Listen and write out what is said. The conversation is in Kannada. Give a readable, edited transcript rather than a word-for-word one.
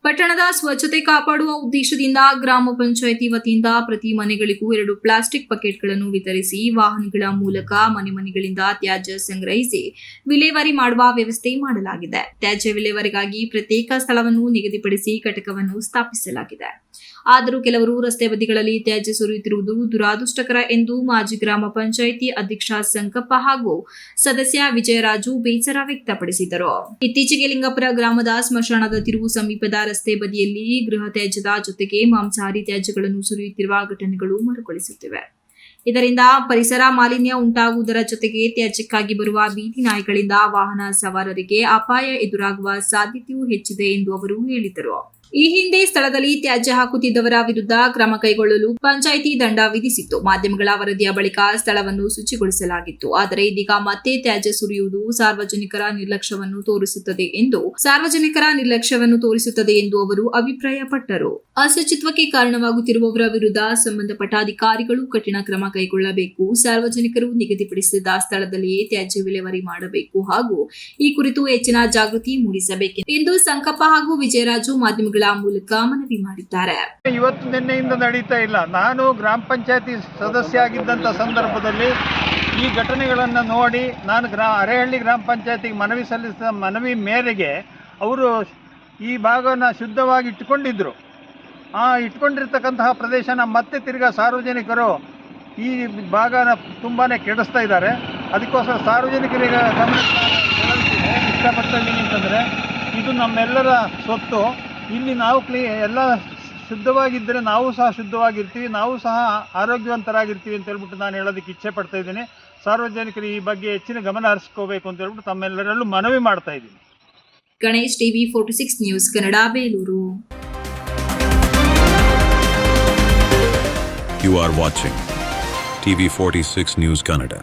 ಪಟ್ಟಣದ ಸ್ವಚ್ಛತೆ ಕಾಪಾಡುವ ಉದ್ದೇಶದಿಂದ ಗ್ರಾಮ ಪಂಚಾಯಿತಿ ವತಿಯಿಂದ ಪ್ರತಿ ಮನೆಗಳಿಗೂ 2 ಪ್ಲಾಸ್ಟಿಕ್ ಬಕೆಟ್ಗಳನ್ನು ವಿತರಿಸಿ ವಾಹನಗಳ ಮೂಲಕ ಮನೆಗಳಿಂದ ತ್ಯಾಜ್ಯ ಸಂಗ್ರಹಿಸಿ ವಿಲೇವಾರಿ ಮಾಡುವ ವ್ಯವಸ್ಥೆ ಮಾಡಲಾಗಿದೆ. ತ್ಯಾಜ್ಯ ವಿಲೇವಾರಿಗಾಗಿ ಪ್ರತ್ಯೇಕ ಸ್ಥಳವನ್ನು ನಿಗದಿಪಡಿಸಿ ಘಟಕವನ್ನು ಸ್ಥಾಪಿಸಲಾಗಿದೆ. ಆದರೂ ಕೆಲವರು ರಸ್ತೆ ಬದಿಗಳಲ್ಲಿ ತ್ಯಾಜ್ಯ ಸುರಿಯುತ್ತಿರುವುದು ದುರಾದೃಷ್ಟಕರ ಎಂದು ಮಾಜಿ ಗ್ರಾಮ ಪಂಚಾಯಿತಿ ಅಧ್ಯಕ್ಷ ಸಂಕಪ್ಪ ಹಾಗೂ ಸದಸ್ಯ ವಿಜಯರಾಜು ಬೇಸರ ವ್ಯಕ್ತಪಡಿಸಿದರು. ಇತ್ತೀಚೆಗೆ ಲಿಂಗಪುರ ಗ್ರಾಮದ ಸ್ಮಶಾನದ ತಿರುವು ಸಮೀಪದ ರಸ್ತೆ ಬದಿಯಲ್ಲಿ ಗೃಹ ತ್ಯಾಜ್ಯದ ಜೊತೆಗೆ ಮಾಂಸಾಹಾರಿ ತ್ಯಾಜ್ಯಗಳನ್ನು ಸುರಿಯುತ್ತಿರುವ ಘಟನೆಗಳು ಮರುಕಳಿಸುತ್ತಿವೆ. ಇದರಿಂದ ಪರಿಸರ ಮಾಲಿನ್ಯ ಉಂಟಾಗುವುದರ ಜೊತೆಗೆ ತ್ಯಾಜ್ಯಕ್ಕಾಗಿ ಬರುವ ಬೀದಿ ನಾಯಿಗಳಿಂದ ವಾಹನ ಸವಾರರಿಗೆ ಅಪಾಯ ಎದುರಾಗುವ ಸಾಧ್ಯತೆಯೂ ಹೆಚ್ಚಿದೆ ಎಂದು ಅವರು ಹೇಳಿದರು. ಈ ಹಿಂದೆ ಸ್ಥಳದಲ್ಲಿ ತ್ಯಾಜ್ಯ ಹಾಕುತ್ತಿದ್ದವರ ವಿರುದ್ಧ ಕ್ರಮ ಕೈಗೊಳ್ಳಲು ಪಂಚಾಯಿತಿ ದಂಡ ವಿಧಿಸಿತ್ತು. ಮಾಧ್ಯಮಗಳ ವರದಿಯ ಬಳಿಕ ಸ್ಥಳವನ್ನು ಶುಚಿಗೊಳಿಸಲಾಗಿತ್ತು. ಆದರೆ ಇದೀಗ ಮತ್ತೆ ತ್ಯಾಜ್ಯ ಸುರಿಯುವುದು ಸಾರ್ವಜನಿಕರ ನಿರ್ಲಕ್ಷ್ಯವನ್ನು ತೋರಿಸುತ್ತದೆ ಎಂದು ಅವರು ಅಭಿಪ್ರಾಯಪಟ್ಟರು. ಅಶುಚಿತ್ವಕ್ಕೆ ಕಾರಣವಾಗುತ್ತಿರುವವರ ವಿರುದ್ಧ ಸಂಬಂಧಪಟ್ಟ ಅಧಿಕಾರಿಗಳು ಕಠಿಣ ಕ್ರಮ ಕೈಗೊಳ್ಳಬೇಕು. ಸಾರ್ವಜನಿಕರು ನಿಗದಿಪಡಿಸಿದ ಸ್ಥಳದಲ್ಲಿಯೇ ತ್ಯಾಜ್ಯ ವಿಲೇವಾರಿ ಮಾಡಬೇಕು ಹಾಗೂ ಈ ಕುರಿತು ಹೆಚ್ಚಿನ ಜಾಗೃತಿ ಮೂಡಿಸಬೇಕು ಎಂದು ಸಂಕಪ್ಪ ಹಾಗೂ ವಿಜಯರಾಜು ಮಾಧ್ಯಮಗಳ ಮೂಲಕ ಮನವಿ ಮಾಡಿದ್ದಾರೆ. ಇವತ್ತು ನಿನ್ನೆಯಿಂದ ನಡೀತಾ ಇಲ್ಲ. ನಾನು ಗ್ರಾಮ ಪಂಚಾಯತಿ ಸದಸ್ಯ ಆಗಿದ್ದಂಥ ಸಂದರ್ಭದಲ್ಲಿ ಈ ಘಟನೆಗಳನ್ನು ನೋಡಿ ನಾನು ಅರೇಹಳ್ಳಿ ಗ್ರಾಮ ಪಂಚಾಯತಿಗೆ ಮನವಿ ಸಲ್ಲಿಸಿದ ಮನವಿ ಮೇರೆಗೆ ಅವರು ಈ ಭಾಗವನ್ನು ಶುದ್ಧವಾಗಿ ಇಟ್ಟುಕೊಂಡಿದ್ದರು. ಇಟ್ಕೊಂಡಿರ್ತಕ್ಕಂತಹ ಪ್ರದೇಶನ ಮತ್ತೆ ತಿರ್ಗಾ ಸಾರ್ವಜನಿಕರು ಈ ಭಾಗನ ತುಂಬಾ ಕೆಡಿಸ್ತಾ ಇದ್ದಾರೆ. ಅದಕ್ಕೋಸ್ಕರ ಸಾರ್ವಜನಿಕರಿಗೆ ಇಷ್ಟಪಡ್ತಾ ಇದ್ದೀನಿ ಅಂತಂದರೆ ಇದು ನಮ್ಮೆಲ್ಲರ ಸೊತ್ತು. ಇಲ್ಲಿ ನಾವು ಎಲ್ಲ ಶುದ್ಧವಾಗಿದ್ದರೆ ನಾವು ಸಹ ಶುದ್ಧವಾಗಿರ್ತೀವಿ, ನಾವು ಸಹ ಆರೋಗ್ಯವಂತರಾಗಿರ್ತೀವಿ ಅಂತ ಹೇಳ್ಬಿಟ್ಟು ನಾನು ಹೇಳೋದಕ್ಕೆ ಇಚ್ಛೆ ಪಡ್ತಾ ಇದ್ದೀನಿ. ಸಾರ್ವಜನಿಕರು ಈ ಬಗ್ಗೆ ಹೆಚ್ಚಿನ ಗಮನ ಹರಿಸ್ಕೋಬೇಕು ಅಂತ ಹೇಳ್ಬಿಟ್ಟು ತಮ್ಮೆಲ್ಲರಲ್ಲೂ ಮನವಿ ಮಾಡ್ತಾ ಇದ್ದೀನಿ. Ganesh TV 46 news Kannada, Belur. You are watching TV 46 News Kannada.